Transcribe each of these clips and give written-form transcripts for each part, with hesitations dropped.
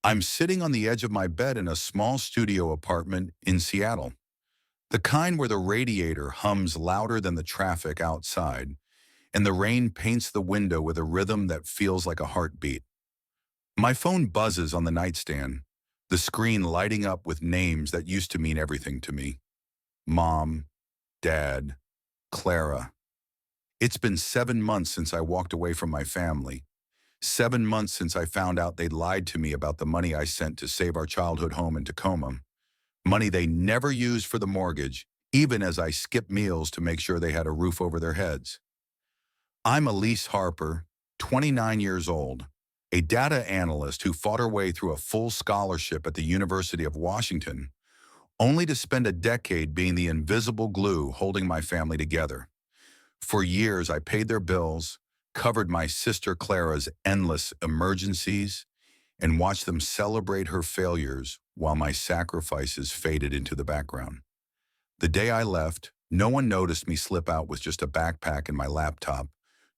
I'm sitting on the edge of my bed in a small studio apartment in Seattle, the kind where the radiator hums louder than the traffic outside, and the rain paints the window with a rhythm that feels like a heartbeat. My phone buzzes on the nightstand, the screen lighting up with names that used to mean everything to me. Mom, Dad, Clara. It's been 7 months since I walked away from my family. 7 months since I found out they'd lied to me about the money I sent to save our childhood home in Tacoma. Money they never used for the mortgage, even as I skipped meals to make sure they had a roof over their heads. I'm Elise Harper, 29 years old, a data analyst who fought her way through a full scholarship at the University of Washington, only to spend a decade being the invisible glue holding my family together. For years, I paid their bills, covered my sister Clara's endless emergencies, and watched them celebrate her failures while my sacrifices faded into the background. The day I left, no one noticed me slip out with just a backpack and my laptop.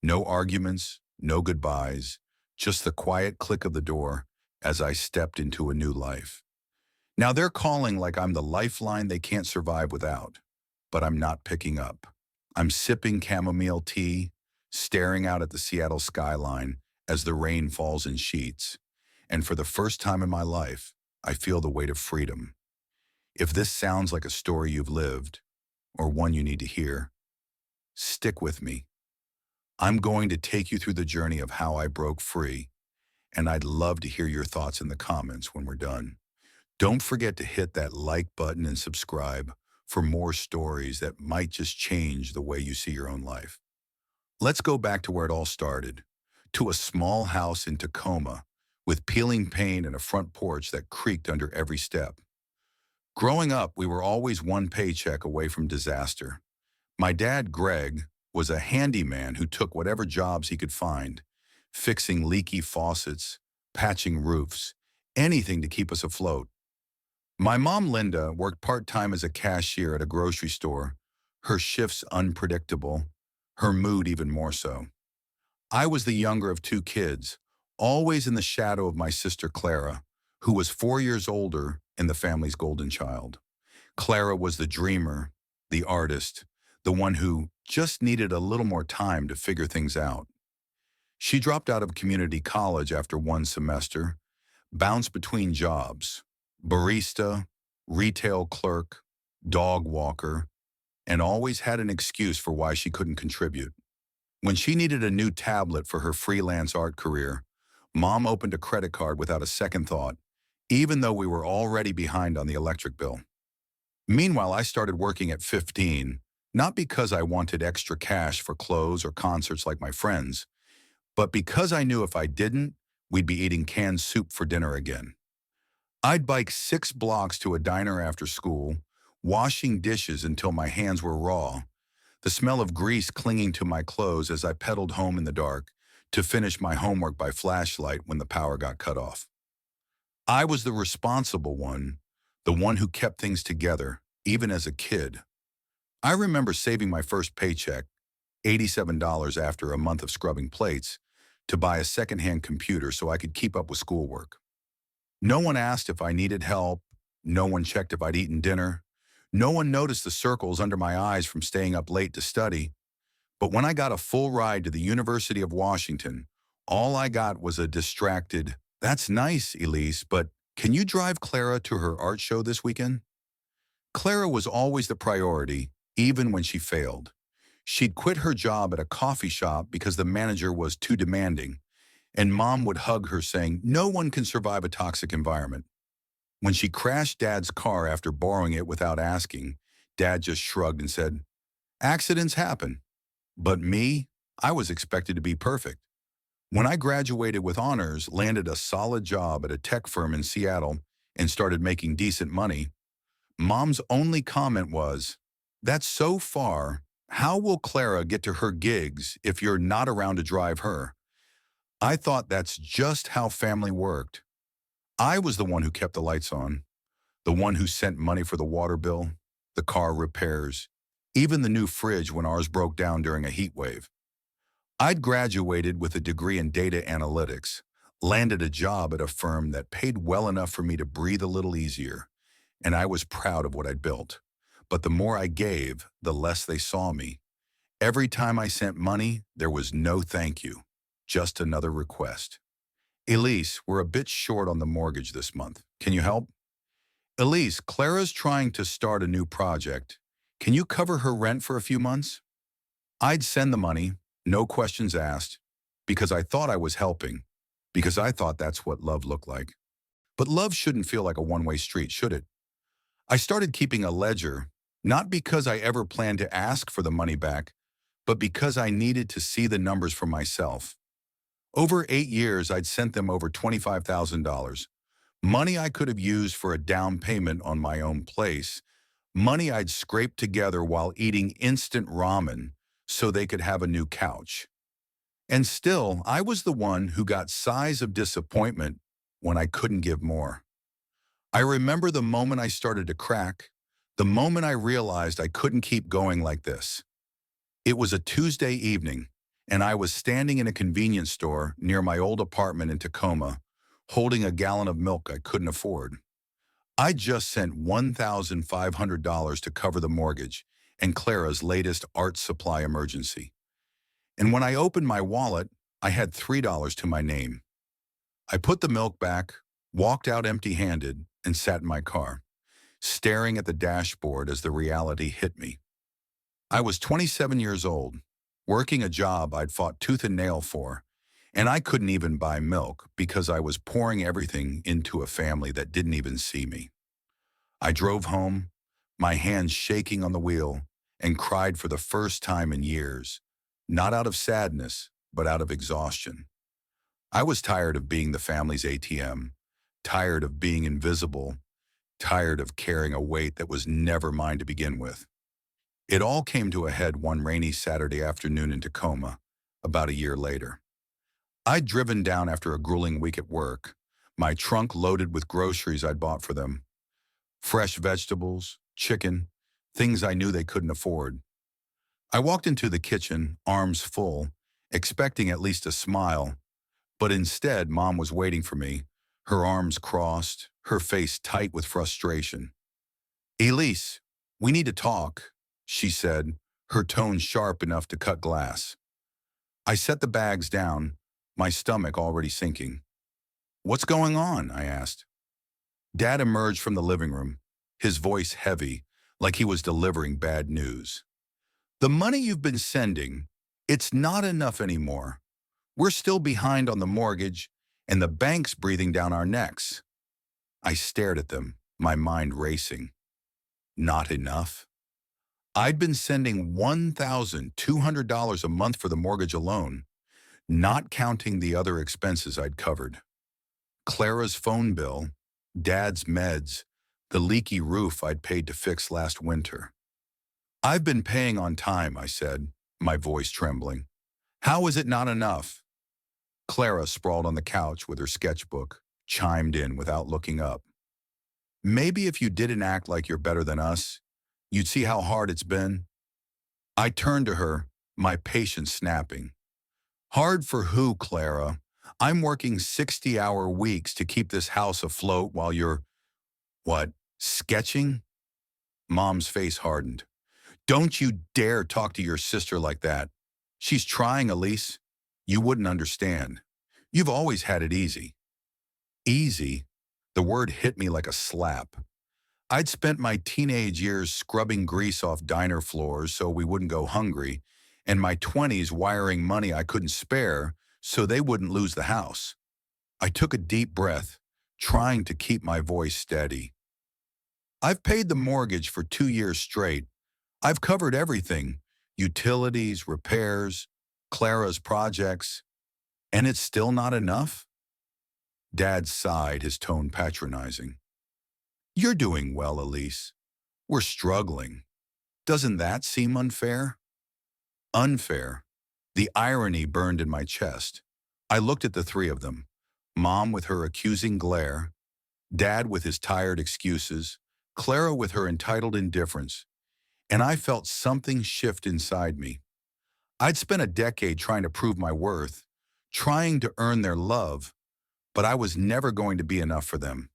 No arguments, no goodbyes, just the quiet click of the door as I stepped into a new life. Now they're calling like I'm the lifeline they can't survive without, but I'm not picking up. I'm sipping chamomile tea, staring out at the Seattle skyline as the rain falls in sheets. And for the first time in my life, I feel the weight of freedom. If this sounds like a story you've lived, or one you need to hear, stick with me. I'm going to take you through the journey of how I broke free, and I'd love to hear your thoughts in the comments when we're done. Don't forget to hit that like button and subscribe for more stories that might just change the way you see your own life. Let's go back to where it all started, to a small house in Tacoma with peeling paint and a front porch that creaked under every step. Growing up, we were always one paycheck away from disaster. My dad, Greg, was a handyman who took whatever jobs he could find, fixing leaky faucets, patching roofs, anything to keep us afloat. My mom, Linda, worked part-time as a cashier at a grocery store, her shifts unpredictable, her mood even more so. I was the younger of two kids, always in the shadow of my sister Clara, who was 4 years older and the family's golden child. Clara was the dreamer, the artist, the one who just needed a little more time to figure things out. She dropped out of community college after one semester, bounced between jobs, barista, retail clerk, dog walker, and always had an excuse for why she couldn't contribute. When she needed a new tablet for her freelance art career, Mom opened a credit card without a second thought, even though we were already behind on the electric bill. Meanwhile, I started working at 15, not because I wanted extra cash for clothes or concerts like my friends, but because I knew if I didn't, we'd be eating canned soup for dinner again. I'd bike 6 blocks to a diner after school, washing dishes until my hands were raw, the smell of grease clinging to my clothes as I pedaled home in the dark to finish my homework by flashlight when the power got cut off. I was the responsible one, the one who kept things together, even as a kid. I remember saving my first paycheck, $87 after a month of scrubbing plates, to buy a secondhand computer so I could keep up with schoolwork. No one asked if I needed help. No one checked if I'd eaten dinner. No one noticed the circles under my eyes from staying up late to study. But when I got a full ride to the University of Washington, all I got was a distracted, "That's nice, Elise, but can you drive Clara to her art show this weekend?" Clara was always the priority, even when she failed. She'd quit her job at a coffee shop because the manager was too demanding, and Mom would hug her saying, "No one can survive a toxic environment." When she crashed Dad's car after borrowing it without asking, Dad just shrugged and said, "Accidents happen." But me, I was expected to be perfect. When I graduated with honors, landed a solid job at a tech firm in Seattle, and started making decent money, Mom's only comment was, "That's so far. How will Clara get to her gigs if you're not around to drive her?" I thought that's just how family worked. I was the one who kept the lights on, the one who sent money for the water bill, the car repairs, even the new fridge when ours broke down during a heat wave. I'd graduated with a degree in data analytics, landed a job at a firm that paid well enough for me to breathe a little easier, and I was proud of what I'd built. But the more I gave, the less they saw me. Every time I sent money, there was no thank you, just another request. Elise, we're a bit short on the mortgage this month. Can you help? Elise, Clara's trying to start a new project. Can you cover her rent for a few months? I'd send the money, no questions asked, because I thought I was helping, because I thought that's what love looked like. But love shouldn't feel like a one-way street, should it? I started keeping a ledger, not because I ever planned to ask for the money back, but because I needed to see the numbers for myself. Over 8 years, I'd sent them over $25,000. Money I could have used for a down payment on my own place. Money I'd scraped together while eating instant ramen so they could have a new couch. And still, I was the one who got sighs of disappointment when I couldn't give more. I remember the moment I started to crack, the moment I realized I couldn't keep going like this. It was a Tuesday evening, and I was standing in a convenience store near my old apartment in Tacoma, holding a gallon of milk I couldn't afford. I just sent $1,500 to cover the mortgage and Clara's latest art supply emergency. And when I opened my wallet, I had $3 to my name. I put the milk back, walked out empty-handed, and sat in my car, staring at the dashboard as the reality hit me. I was 27 years old, working a job I'd fought tooth and nail for, and I couldn't even buy milk because I was pouring everything into a family that didn't even see me. I drove home, my hands shaking on the wheel, and cried for the first time in years, not out of sadness, but out of exhaustion. I was tired of being the family's ATM, tired of being invisible, tired of carrying a weight that was never mine to begin with. It all came to a head one rainy Saturday afternoon in Tacoma, about a year later. I'd driven down after a grueling week at work, my trunk loaded with groceries I'd bought for them. Fresh vegetables, chicken, things I knew they couldn't afford. I walked into the kitchen, arms full, expecting at least a smile, but instead Mom was waiting for me, her arms crossed, her face tight with frustration. "Elise, we need to talk," she said, her tone sharp enough to cut glass. I set the bags down, my stomach already sinking. "What's going on?" I asked. Dad emerged from the living room, his voice heavy, like he was delivering bad news. "The money you've been sending, it's not enough anymore. We're still behind on the mortgage, and the bank's breathing down our necks." I stared at them, my mind racing. Not enough? I'd been sending $1,200 a month for the mortgage alone, not counting the other expenses I'd covered. Clara's phone bill, Dad's meds, the leaky roof I'd paid to fix last winter. "I've been paying on time," I said, my voice trembling. "How is it not enough?" Clara, sprawled on the couch with her sketchbook, chimed in without looking up. "Maybe if you didn't act like you're better than us, you'd see how hard it's been." I turned to her, my patience snapping. "Hard for who, Clara? I'm working 60-hour weeks to keep this house afloat while you're, what, sketching?" Mom's face hardened. "Don't you dare talk to your sister like that. She's trying, Elise. You wouldn't understand. You've always had it easy." Easy? The word hit me like a slap. I'd spent my teenage years scrubbing grease off diner floors so we wouldn't go hungry, and my 20s wiring money I couldn't spare so they wouldn't lose the house. I took a deep breath, trying to keep my voice steady. "I've paid the mortgage for 2 years straight. I've covered everything, utilities, repairs, Clara's projects, and it's still not enough?" Dad sighed, his tone patronizing. "You're doing well, Elise. We're struggling. Doesn't that seem unfair?" Unfair. The irony burned in my chest. I looked at the three of them, Mom with her accusing glare, Dad with his tired excuses, Clara with her entitled indifference, and I felt something shift inside me. I'd spent a decade trying to prove my worth, trying to earn their love, but I was never going to be enough for them.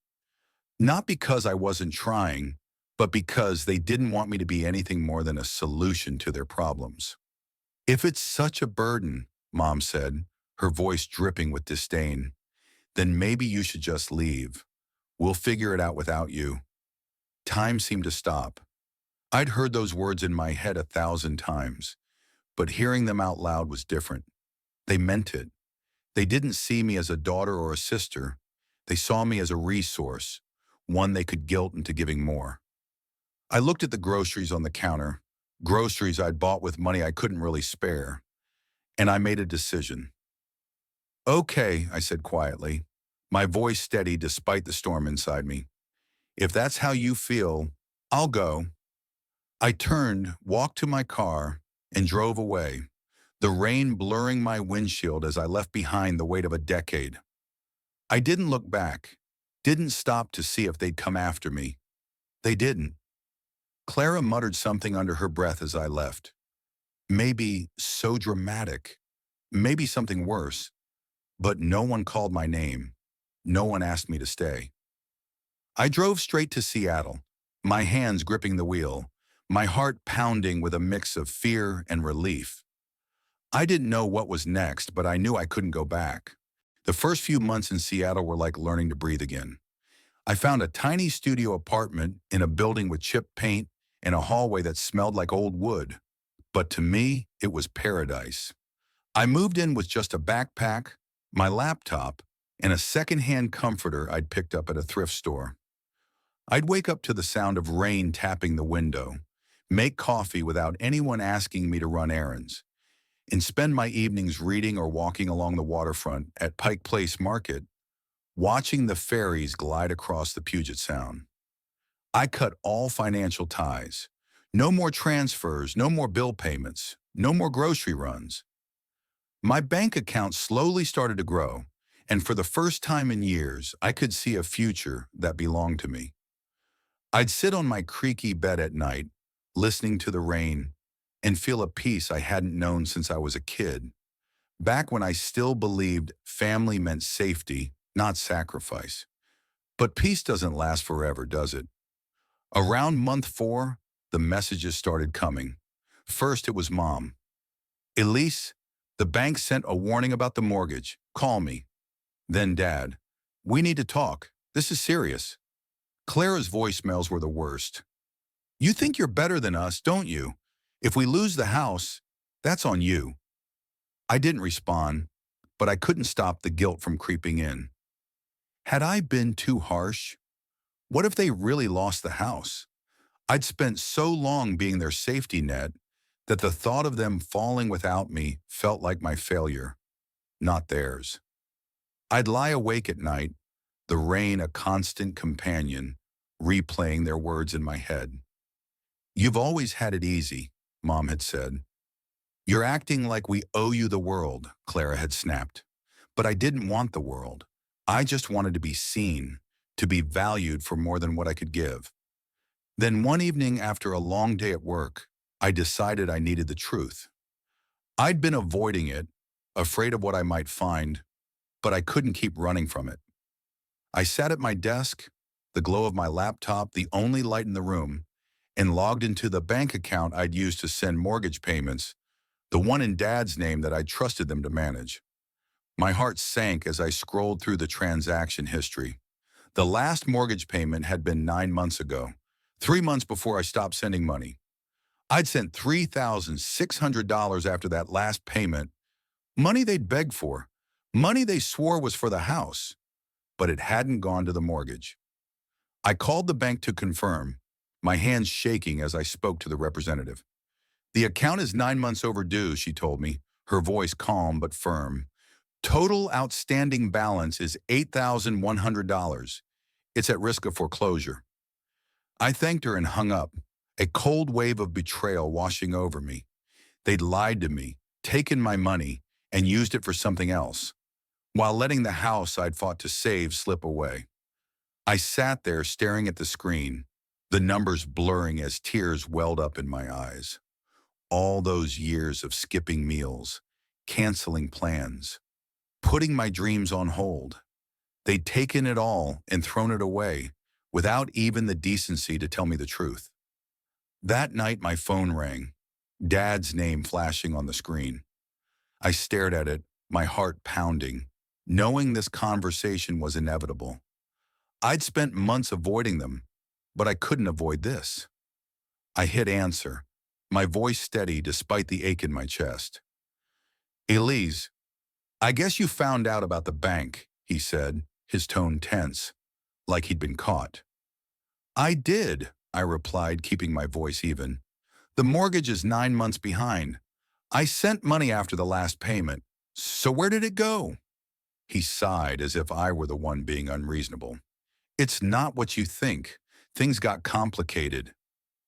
Not because I wasn't trying, but because they didn't want me to be anything more than a solution to their problems. If it's such a burden, Mom said, her voice dripping with disdain, then maybe you should just leave. We'll figure it out without you. Time seemed to stop. I'd heard those words in my head 1,000 times, but hearing them out loud was different. They meant it. They didn't see me as a daughter or a sister. They saw me as a resource, one they could guilt into giving more. I looked at the groceries on the counter, groceries I'd bought with money I couldn't really spare, and I made a decision. Okay, I said quietly, my voice steady despite the storm inside me. If that's how you feel, I'll go. I turned, walked to my car, and drove away, the rain blurring my windshield as I left behind the weight of a decade. I didn't look back, didn't stop to see if they'd come after me. They didn't. Clara muttered something under her breath as I left. Maybe so dramatic, maybe something worse, but no one called my name. No one asked me to stay. I drove straight to Seattle, my hands gripping the wheel, my heart pounding with a mix of fear and relief. I didn't know what was next, but I knew I couldn't go back. The first few months in Seattle were like learning to breathe again. I found a tiny studio apartment in a building with chipped paint and a hallway that smelled like old wood. But to me, it was paradise. I moved in with just a backpack, my laptop, and a secondhand comforter I'd picked up at a thrift store. I'd wake up to the sound of rain tapping the window, make coffee without anyone asking me to run errands, and spend my evenings reading or walking along the waterfront at Pike Place Market, watching the ferries glide across the Puget Sound. I cut all financial ties. No more transfers, no more bill payments, no more grocery runs. My bank account slowly started to grow, and for the first time in years, I could see a future that belonged to me. I'd sit on my creaky bed at night, listening to the rain, and feel a peace I hadn't known since I was a kid, back when I still believed family meant safety, not sacrifice. But peace doesn't last forever, does it? Around month 4, the messages started coming. First, it was Mom. Elise, the bank sent a warning about the mortgage. Call me. Then Dad. We need to talk. This is serious. Clara's voicemails were the worst. You think you're better than us, don't you? If we lose the house, that's on you. I didn't respond, but I couldn't stop the guilt from creeping in. Had I been too harsh? What if they really lost the house? I'd spent so long being their safety net that the thought of them falling without me felt like my failure, not theirs. I'd lie awake at night, the rain a constant companion, replaying their words in my head. You've always had it easy, Mom had said. You're acting like we owe you the world, Clara had snapped. But I didn't want the world. I just wanted to be seen, to be valued for more than what I could give. Then one evening after a long day at work, I decided I needed the truth. I'd been avoiding it, afraid of what I might find, but I couldn't keep running from it. I sat at my desk, the glow of my laptop the only light in the room, and logged into the bank account I'd used to send mortgage payments, the one in Dad's name that I trusted them to manage. My heart sank as I scrolled through the transaction history. The last mortgage payment had been 9 months ago, 3 months before I stopped sending money. I'd sent $3,600 after that last payment, money they'd begged for, money they swore was for the house, but it hadn't gone to the mortgage. I called the bank to confirm, my hands shaking as I spoke to the representative. The account is 9 months overdue, she told me, her voice calm but firm. Total outstanding balance is $8,100. It's at risk of foreclosure. I thanked her and hung up, a cold wave of betrayal washing over me. They'd lied to me, taken my money, and used it for something else, while letting the house I'd fought to save slip away. I sat there staring at the screen, the numbers blurring as tears welled up in my eyes. All those years of skipping meals, canceling plans, putting my dreams on hold. They'd taken it all and thrown it away without even the decency to tell me the truth. That night, my phone rang, Dad's name flashing on the screen. I stared at it, my heart pounding, knowing this conversation was inevitable. I'd spent months avoiding them, but I couldn't avoid this. I hit answer, my voice steady despite the ache in my chest. Elise, I guess you found out about the bank, he said, his tone tense, like he'd been caught. I did, I replied, keeping my voice even. The mortgage is 9 months behind. I sent money after the last payment. So where did it go? He sighed as if I were the one being unreasonable. It's not what you think. Things got complicated.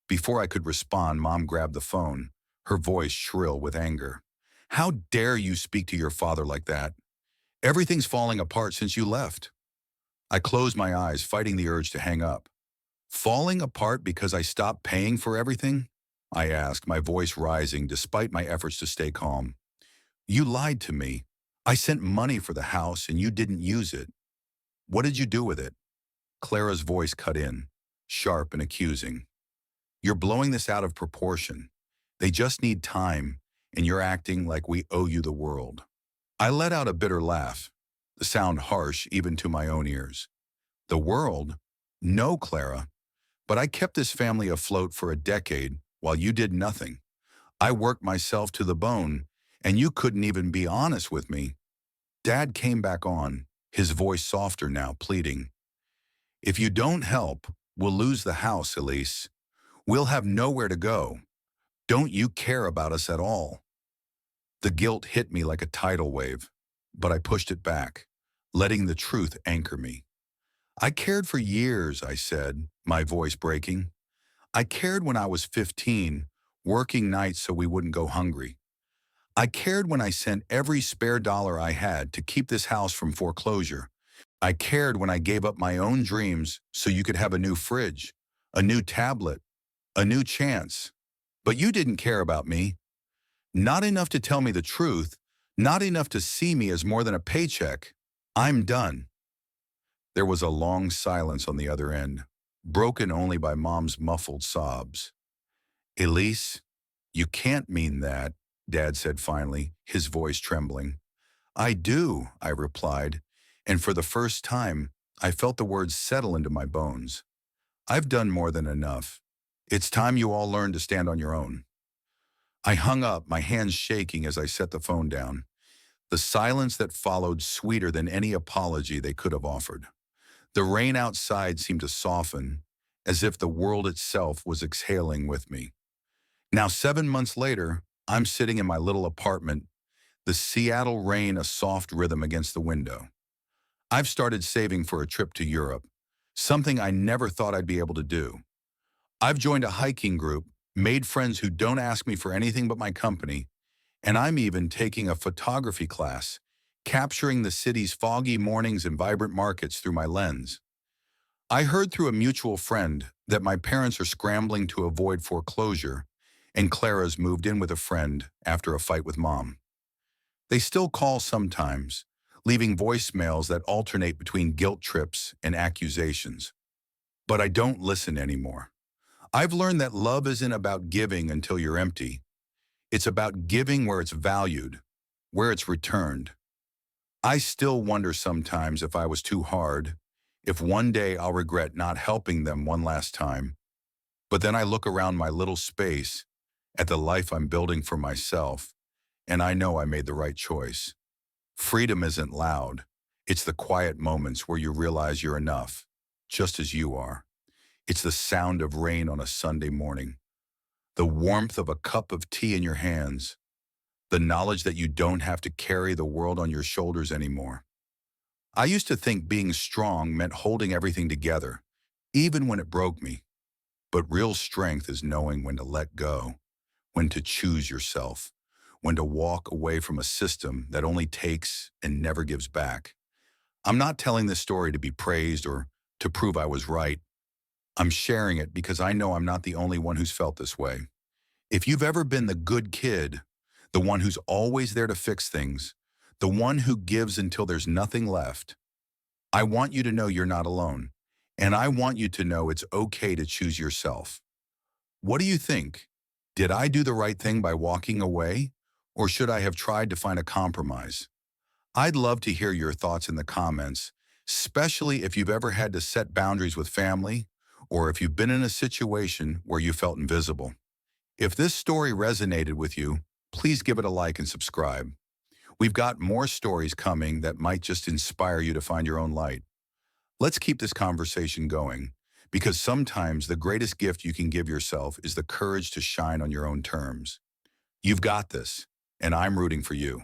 Before I could respond, Mom grabbed the phone, her voice shrill with anger. How dare you speak to your father like that? Everything's falling apart since you left. I closed my eyes, fighting the urge to hang up. Falling apart because I stopped paying for everything? I asked, my voice rising despite my efforts to stay calm. You lied to me. I sent money for the house and you didn't use it. What did you do with it? Clara's voice cut in, sharp and accusing. You're blowing this out of proportion. They just need time, and you're acting like we owe you the world. I let out a bitter laugh, the sound harsh even to my own ears. The world? No, Clara. But I kept this family afloat for a decade while you did nothing. I worked myself to the bone, and you couldn't even be honest with me. Dad came back on, his voice softer now, pleading. If you don't help, we'll lose the house, Elise. We'll have nowhere to go. Don't you care about us at all? The guilt hit me like a tidal wave, but I pushed it back, letting the truth anchor me. I cared for years, I said, my voice breaking. I cared when I was 15, working nights so we wouldn't go hungry. I cared when I sent every spare dollar I had to keep this house from foreclosure. I cared when I gave up my own dreams so you could have a new fridge, a new tablet, a new chance. But you didn't care about me. Not enough to tell me the truth, not enough to see me as more than a paycheck. I'm done. There was a long silence on the other end, broken only by Mom's muffled sobs. Elise, you can't mean that, Dad said finally, his voice trembling. I do, I replied, and for the first time, I felt the words settle into my bones. I've done more than enough. It's time you all learn to stand on your own. I hung up, my hands shaking as I set the phone down. The silence that followed sweeter than any apology they could have offered. The rain outside seemed to soften, as if the world itself was exhaling with me. Now, 7 months later, I'm sitting in my little apartment, the Seattle rain a soft rhythm against the window. I've started saving for a trip to Europe, something I never thought I'd be able to do. I've joined a hiking group, made friends who don't ask me for anything but my company, and I'm even taking a photography class, capturing the city's foggy mornings and vibrant markets through my lens. I heard through a mutual friend that my parents are scrambling to avoid foreclosure, and Clara's moved in with a friend after a fight with Mom. They still call sometimes, leaving voicemails that alternate between guilt trips and accusations. But I don't listen anymore. I've learned that love isn't about giving until you're empty. It's about giving where it's valued, where it's returned. I still wonder sometimes if I was too hard, if one day I'll regret not helping them one last time. But then I look around my little space, at the life I'm building for myself, and I know I made the right choice. Freedom isn't loud. It's the quiet moments where you realize you're enough, just as you are. It's the sound of rain on a Sunday morning, the warmth of a cup of tea in your hands, the knowledge that you don't have to carry the world on your shoulders anymore. I used to think being strong meant holding everything together, even when it broke me. But real strength is knowing when to let go, when to choose yourself, when to walk away from a system that only takes and never gives back. I'm not telling this story to be praised or to prove I was right. I'm sharing it because I know I'm not the only one who's felt this way. If you've ever been the good kid, the one who's always there to fix things, the one who gives until there's nothing left, I want you to know you're not alone. And I want you to know it's okay to choose yourself. What do you think? Did I do the right thing by walking away? Or should I have tried to find a compromise? I'd love to hear your thoughts in the comments, especially if you've ever had to set boundaries with family or if you've been in a situation where you felt invisible. If this story resonated with you, please give it a like and subscribe. We've got more stories coming that might just inspire you to find your own light. Let's keep this conversation going because sometimes the greatest gift you can give yourself is the courage to shine on your own terms. You've got this, and I'm rooting for you.